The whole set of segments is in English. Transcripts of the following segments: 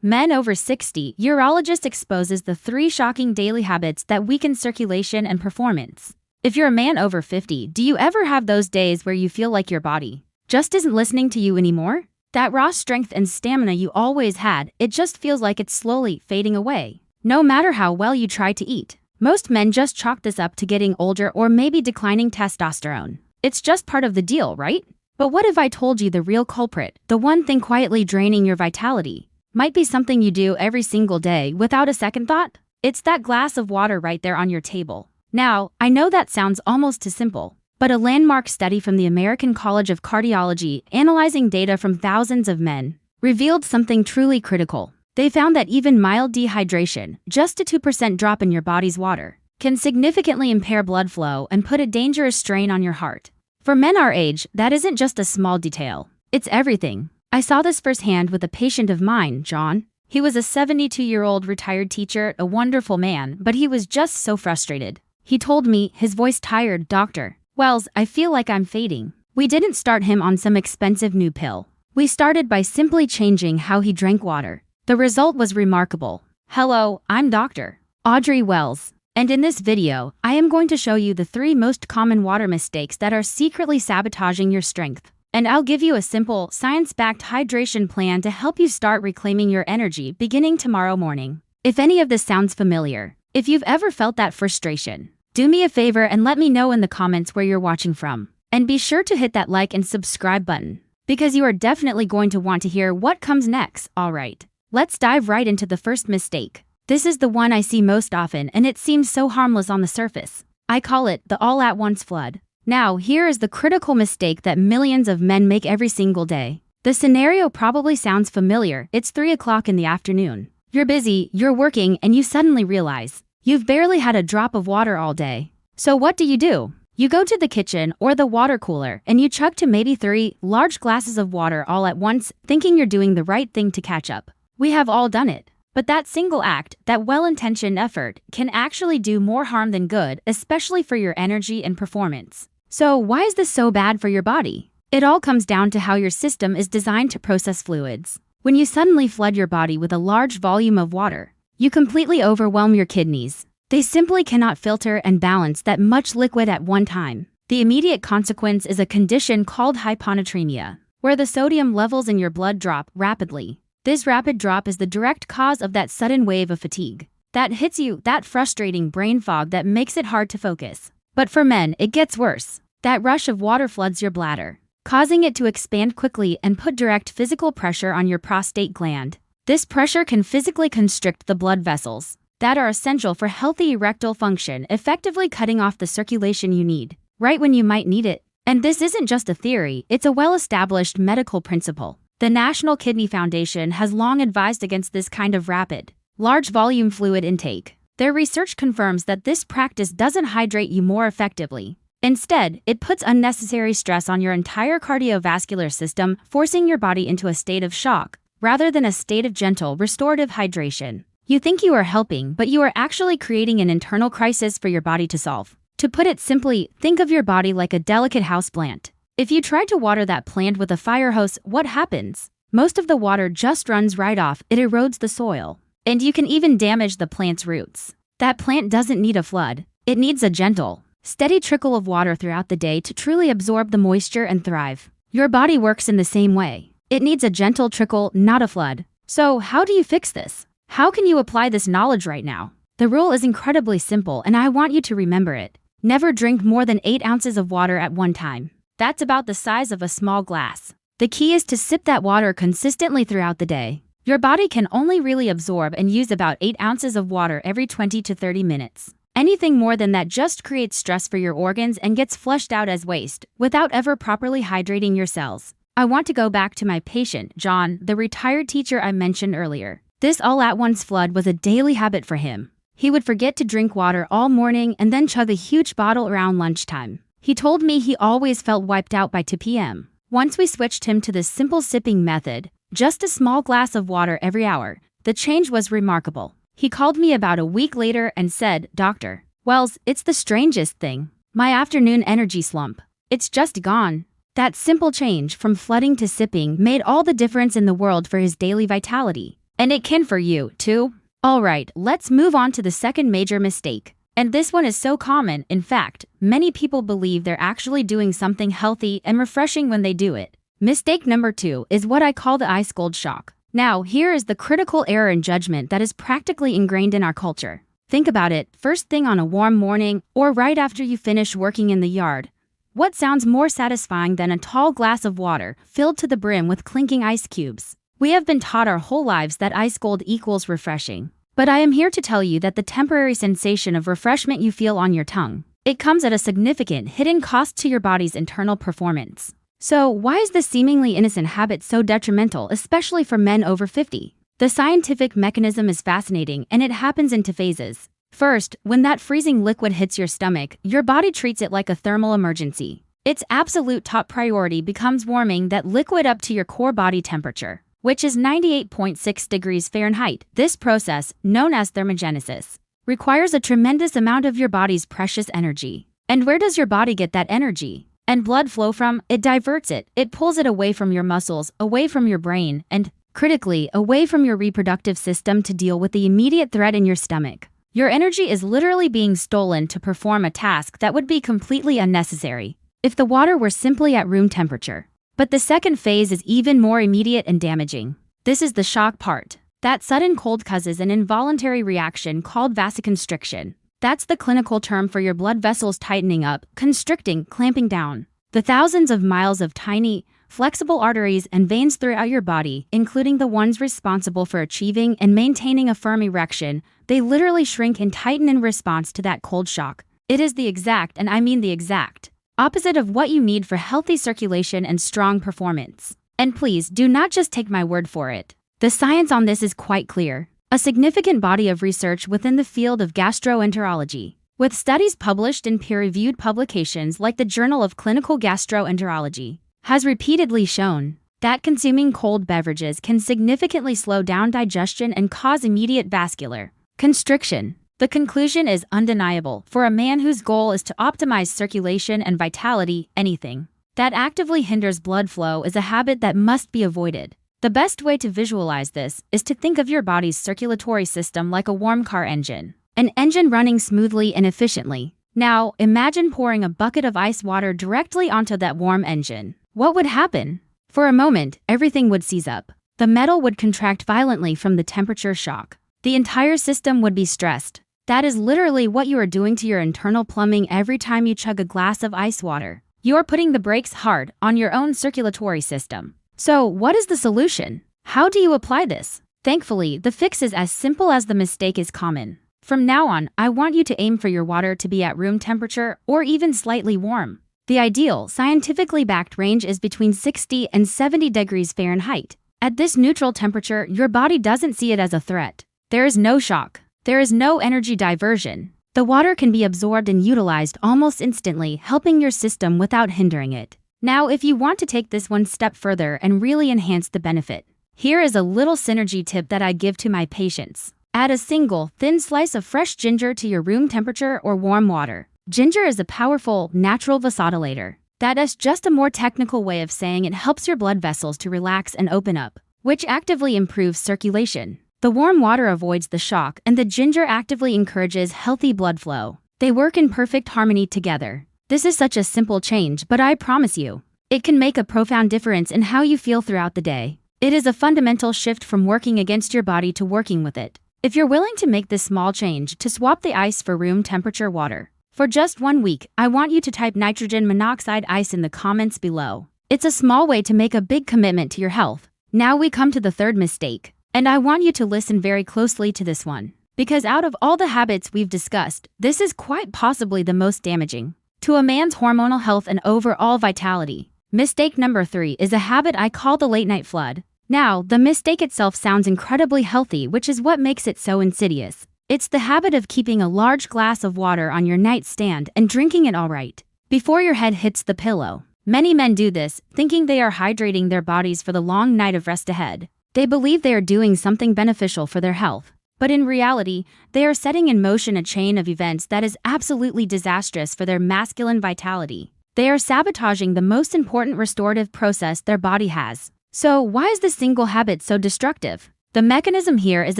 Men over 60, Urologist exposes the 3 shocking daily habits that weaken circulation and performance. If you're a man over 50, do you ever have those days where you feel like your body just isn't listening to you anymore? That raw strength and stamina you always had, it just feels like it's slowly fading away. No matter how well you try to eat. Most men just chalk this up to getting older or maybe declining testosterone. It's just part of the deal, right? But what if I told you the real culprit, the one thing quietly draining your vitality, might be something you do every single day without a second thought? It's that glass of water right there on your table. Now, I know that sounds almost too simple, but a landmark study from the American College of Cardiology, analyzing data from thousands of men, revealed something truly critical. They found that even mild dehydration, just a 2% drop in your body's water, can significantly impair blood flow and put a dangerous strain on your heart. For men our age, that isn't just a small detail. It's everything. I saw this firsthand with a patient of mine, John. He was a 72-year-old retired teacher, a wonderful man, but he was just so frustrated. He told me, his voice tired, "Dr. Wells, I feel like I'm fading." We didn't start him on some expensive new pill. We started by simply changing how he drank water. The result was remarkable. Hello, I'm Dr. Audrey Wells, and in this video, I am going to show you the 3 most common water mistakes that are secretly sabotaging your strength. And I'll give you a simple, science-backed hydration plan to help you start reclaiming your energy beginning tomorrow morning. If any of this sounds familiar, if you've ever felt that frustration, do me a favor and let me know in the comments where you're watching from. And be sure to hit that like and subscribe button, because you are definitely going to want to hear what comes next. Alright, let's dive right into the first mistake. This is the one I see most often and it seems so harmless on the surface. I call it the all-at-once flood. Now, here is the critical mistake that millions of men make every single day. The scenario probably sounds familiar. It's 3 o'clock in the afternoon. You're busy, you're working, and you suddenly realize you've barely had a drop of water all day. So what do? You go to the kitchen or the water cooler and you chug to maybe 3 large glasses of water all at once, thinking you're doing the right thing to catch up. We have all done it. But that single act, that well-intentioned effort, can actually do more harm than good, especially for your energy and performance. So why is this so bad for your body? It all comes down to how your system is designed to process fluids. When you suddenly flood your body with a large volume of water, you completely overwhelm your kidneys. They simply cannot filter and balance that much liquid at one time. The immediate consequence is a condition called hyponatremia, where the sodium levels in your blood drop rapidly. This rapid drop is the direct cause of that sudden wave of fatigue that hits you, that frustrating brain fog that makes it hard to focus. But for men, it gets worse. That rush of water floods your bladder, causing it to expand quickly and put direct physical pressure on your prostate gland. This pressure can physically constrict the blood vessels that are essential for healthy erectile function, effectively cutting off the circulation you need, right when you might need it. And this isn't just a theory, it's a well-established medical principle. The National Kidney Foundation has long advised against this kind of rapid, large volume fluid intake. Their research confirms that this practice doesn't hydrate you more effectively. Instead, it puts unnecessary stress on your entire cardiovascular system, forcing your body into a state of shock, rather than a state of gentle, restorative hydration. You think you are helping, but you are actually creating an internal crisis for your body to solve. To put it simply, think of your body like a delicate houseplant. If you try to water that plant with a fire hose, what happens? Most of the water just runs right off, it erodes the soil. And you can even damage the plant's roots. That plant doesn't need a flood. It needs a gentle, steady trickle of water throughout the day to truly absorb the moisture and thrive. Your body works in the same way. It needs a gentle trickle, not a flood. So how do you fix this? How can you apply this knowledge right now? The rule is incredibly simple and I want you to remember it. Never drink more than 8 ounces of water at one time. That's about the size of a small glass. The key is to sip that water consistently throughout the day. Your body can only really absorb and use about 8 ounces of water every 20 to 30 minutes. Anything more than that just creates stress for your organs and gets flushed out as waste, without ever properly hydrating your cells. I want to go back to my patient, John, the retired teacher I mentioned earlier. This all-at-once flood was a daily habit for him. He would forget to drink water all morning and then chug a huge bottle around lunchtime. He told me he always felt wiped out by 2 p.m. Once we switched him to this simple sipping method, just a small glass of water every hour, the change was remarkable. He called me about a week later and said, "Dr. Wells, it's the strangest thing. My afternoon energy slump. It's just gone." That simple change from flooding to sipping made all the difference in the world for his daily vitality. And it can for you, too. Alright, let's move on to the second major mistake. And this one is so common, in fact, many people believe they're actually doing something healthy and refreshing when they do it. Mistake number 2 is what I call the ice cold shock. Now, here is the critical error in judgment that is practically ingrained in our culture. Think about it, first thing on a warm morning, or right after you finish working in the yard. What sounds more satisfying than a tall glass of water filled to the brim with clinking ice cubes? We have been taught our whole lives that ice cold equals refreshing. But I am here to tell you that the temporary sensation of refreshment you feel on your tongue, it comes at a significant hidden cost to your body's internal performance. So, why is this seemingly innocent habit so detrimental, especially for men over 50? The scientific mechanism is fascinating and it happens into phases. First, when that freezing liquid hits your stomach, your body treats it like a thermal emergency. Its absolute top priority becomes warming that liquid up to your core body temperature, which is 98.6 degrees Fahrenheit. This process, known as thermogenesis, requires a tremendous amount of your body's precious energy. And where does your body get that energy and blood flow from? It diverts it. It pulls it away from your muscles, away from your brain, and, critically, away from your reproductive system to deal with the immediate threat in your stomach. Your energy is literally being stolen to perform a task that would be completely unnecessary if the water were simply at room temperature. But the second phase is even more immediate and damaging. This is the shock part. That sudden cold causes an involuntary reaction called vasoconstriction. That's the clinical term for your blood vessels tightening up, constricting, clamping down. The thousands of miles of tiny, flexible arteries and veins throughout your body, including the ones responsible for achieving and maintaining a firm erection, they literally shrink and tighten in response to that cold shock. It is the exact, and I mean the exact, opposite of what you need for healthy circulation and strong performance. And please, do not just take my word for it. The science on this is quite clear. A significant body of research within the field of gastroenterology, with studies published in peer-reviewed publications like the Journal of Clinical Gastroenterology, has repeatedly shown that consuming cold beverages can significantly slow down digestion and cause immediate vascular constriction. The conclusion is undeniable. For a man whose goal is to optimize circulation and vitality, anything that actively hinders blood flow is a habit that must be avoided. The best way to visualize this is to think of your body's circulatory system like a warm car engine, an engine running smoothly and efficiently. Now, imagine pouring a bucket of ice water directly onto that warm engine. What would happen? For a moment, everything would seize up. The metal would contract violently from the temperature shock. The entire system would be stressed. That is literally what you are doing to your internal plumbing every time you chug a glass of ice water. You are putting the brakes hard on your own circulatory system. So, what is the solution? How do you apply this? Thankfully, the fix is as simple as the mistake is common. From now on, I want you to aim for your water to be at room temperature or even slightly warm. The ideal, scientifically backed range is between 60 and 70 degrees Fahrenheit. At this neutral temperature, your body doesn't see it as a threat. There is no shock. There is no energy diversion. The water can be absorbed and utilized almost instantly, helping your system without hindering it. Now, if you want to take this one step further and really enhance the benefit, here is a little synergy tip that I give to my patients. Add a single, thin slice of fresh ginger to your room temperature or warm water. Ginger is a powerful, natural vasodilator. That is just a more technical way of saying it helps your blood vessels to relax and open up, which actively improves circulation. The warm water avoids the shock, and the ginger actively encourages healthy blood flow. They work in perfect harmony together. This is such a simple change, but I promise you, it can make a profound difference in how you feel throughout the day. It is a fundamental shift from working against your body to working with it. If you're willing to make this small change to swap the ice for room temperature water for just 1 week, I want you to type nitrogen monoxide ice in the comments below. It's a small way to make a big commitment to your health. Now we come to the third mistake, and I want you to listen very closely to this one, because out of all the habits we've discussed, this is quite possibly the most damaging to a man's hormonal health and overall vitality. Mistake number 3 is a habit I call the late night flood. Now, the mistake itself sounds incredibly healthy, which is what makes it so insidious. It's the habit of keeping a large glass of water on your nightstand and drinking it all right before your head hits the pillow. Many men do this, thinking they are hydrating their bodies for the long night of rest ahead. They believe they are doing something beneficial for their health. But in reality, they are setting in motion a chain of events that is absolutely disastrous for their masculine vitality. They are sabotaging the most important restorative process their body has. So, why is this single habit so destructive? The mechanism here is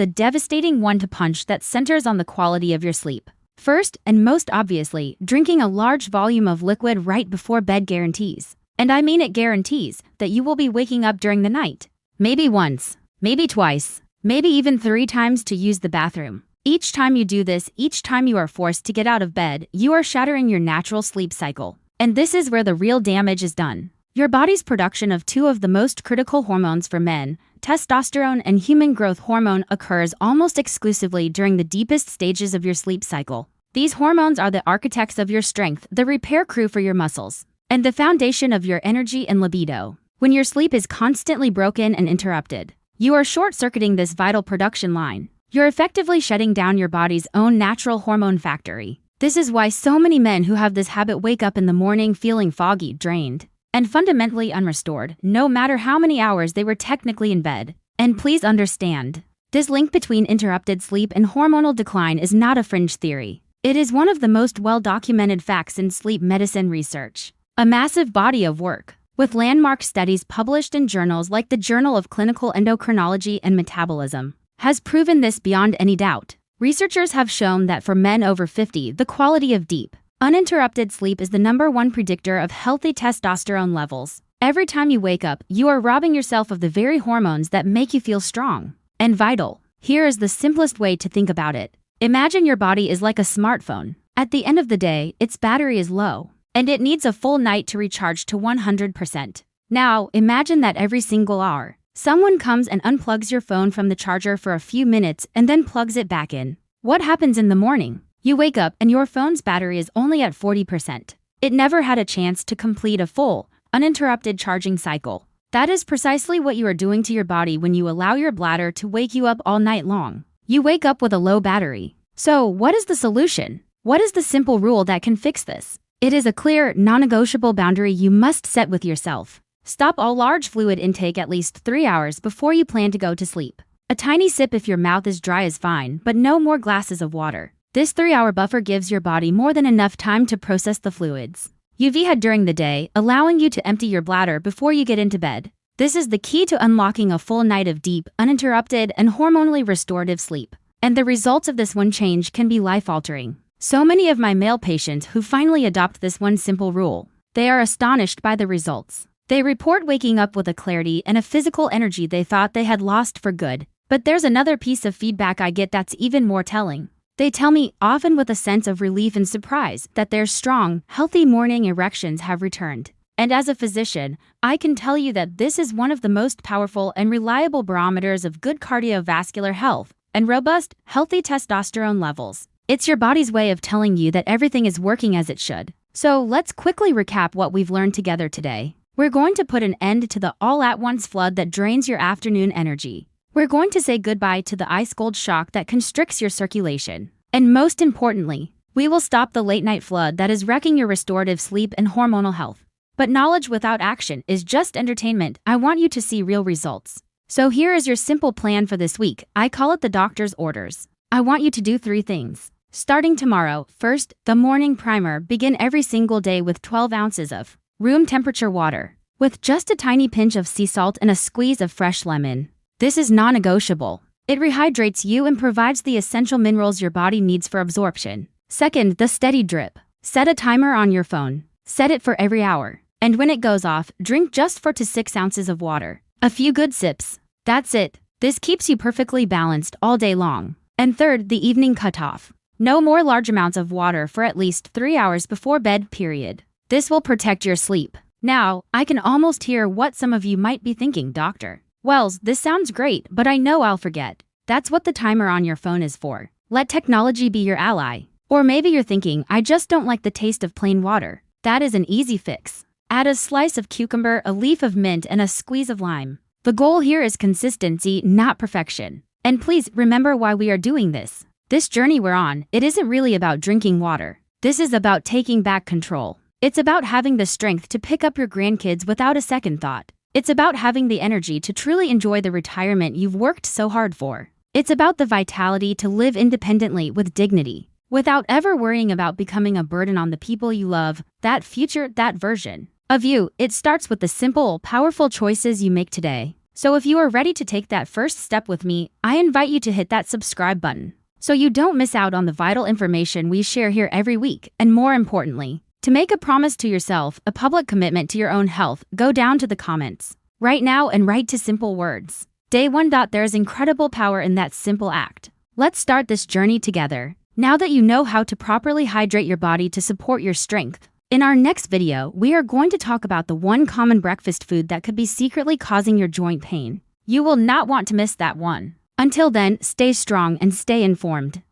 a devastating one-to-punch that centers on the quality of your sleep. First, and most obviously, drinking a large volume of liquid right before bed guarantees, and I mean it guarantees, that you will be waking up during the night. Maybe once, maybe twice, maybe even 3 times to use the bathroom. Each time you do this, each time you are forced to get out of bed, you are shattering your natural sleep cycle. And this is where the real damage is done. Your body's production of 2 of the most critical hormones for men, testosterone and human growth hormone, occurs almost exclusively during the deepest stages of your sleep cycle. These hormones are the architects of your strength, the repair crew for your muscles, and the foundation of your energy and libido. When your sleep is constantly broken and interrupted, you are short-circuiting this vital production line. You're effectively shutting down your body's own natural hormone factory. This is why so many men who have this habit wake up in the morning feeling foggy, drained, and fundamentally unrestored, no matter how many hours they were technically in bed. And please understand, this link between interrupted sleep and hormonal decline is not a fringe theory. It is one of the most well-documented facts in sleep medicine research. A massive body of work, with landmark studies published in journals like the Journal of Clinical Endocrinology and Metabolism, has proven this beyond any doubt. Researchers have shown that for men over 50, the quality of deep, uninterrupted sleep is the #1 predictor of healthy testosterone levels. Every time you wake up, you are robbing yourself of the very hormones that make you feel strong and vital. Here is the simplest way to think about it. Imagine your body is like a smartphone. At the end of the day, its battery is low, and it needs a full night to recharge to 100%. Now, imagine that every single hour, someone comes and unplugs your phone from the charger for a few minutes and then plugs it back in. What happens in the morning? You wake up and your phone's battery is only at 40%. It never had a chance to complete a full, uninterrupted charging cycle. That is precisely what you are doing to your body when you allow your bladder to wake you up all night long. You wake up with a low battery. So, what is the solution? What is the simple rule that can fix this? It is a clear, non-negotiable boundary you must set with yourself. Stop all large fluid intake at least 3 hours before you plan to go to sleep. A tiny sip if your mouth is dry is fine, but no more glasses of water. This 3-hour buffer gives your body more than enough time to process the fluids you've had during the day, allowing you to empty your bladder before you get into bed. This is the key to unlocking a full night of deep, uninterrupted, and hormonally restorative sleep. And the results of this one change can be life-altering. So many of my male patients who finally adopt this one simple rule, they are astonished by the results. They report waking up with a clarity and a physical energy they thought they had lost for good. But there's another piece of feedback I get that's even more telling. They tell me, often with a sense of relief and surprise, that their strong, healthy morning erections have returned. And as a physician, I can tell you that this is one of the most powerful and reliable barometers of good cardiovascular health and robust, healthy testosterone levels. It's your body's way of telling you that everything is working as it should. So let's quickly recap what we've learned together today. We're going to put an end to the all-at-once flood that drains your afternoon energy. We're going to say goodbye to the ice-cold shock that constricts your circulation. And most importantly, we will stop the late-night flood that is wrecking your restorative sleep and hormonal health. But knowledge without action is just entertainment. I want you to see real results. So here is your simple plan for this week. I call it the doctor's orders. I want you to do 3 things. Starting tomorrow, first, the morning primer. Begin every single day with 12 ounces of room temperature water, with just a tiny pinch of sea salt and a squeeze of fresh lemon. This is non-negotiable. It rehydrates you and provides the essential minerals your body needs for absorption. Second, the steady drip. Set a timer on your phone. Set it for every hour. And when it goes off, drink just 4 to 6 ounces of water. A few good sips. That's it. This keeps you perfectly balanced all day long. And third, the evening cutoff. No more large amounts of water for at least 3 hours before bed, period. This will protect your sleep. Now, I can almost hear what some of you might be thinking, Doctor. Wells, this sounds great, but I know I'll forget. That's what the timer on your phone is for. Let technology be your ally. Or maybe you're thinking, I just don't like the taste of plain water. That is an easy fix. Add a slice of cucumber, a leaf of mint, and a squeeze of lime. The goal here is consistency, not perfection. And please remember why we are doing this. This journey we're on, it isn't really about drinking water. This is about taking back control. It's about having the strength to pick up your grandkids without a second thought. It's about having the energy to truly enjoy the retirement you've worked so hard for. It's about the vitality to live independently with dignity, without ever worrying about becoming a burden on the people you love, that version of you. It starts with the simple, powerful choices you make today. So if you are ready to take that first step with me, I invite you to hit that subscribe button so you don't miss out on the vital information we share here every week. And more importantly, to make a promise to yourself, a public commitment to your own health, go down to the comments right now and write to simple words. Day 1. There is incredible power in that simple act. Let's start this journey together. Now that you know how to properly hydrate your body to support your strength, in our next video, we are going to talk about the one common breakfast food that could be secretly causing your joint pain. You will not want to miss that one. Until then, stay strong and stay informed.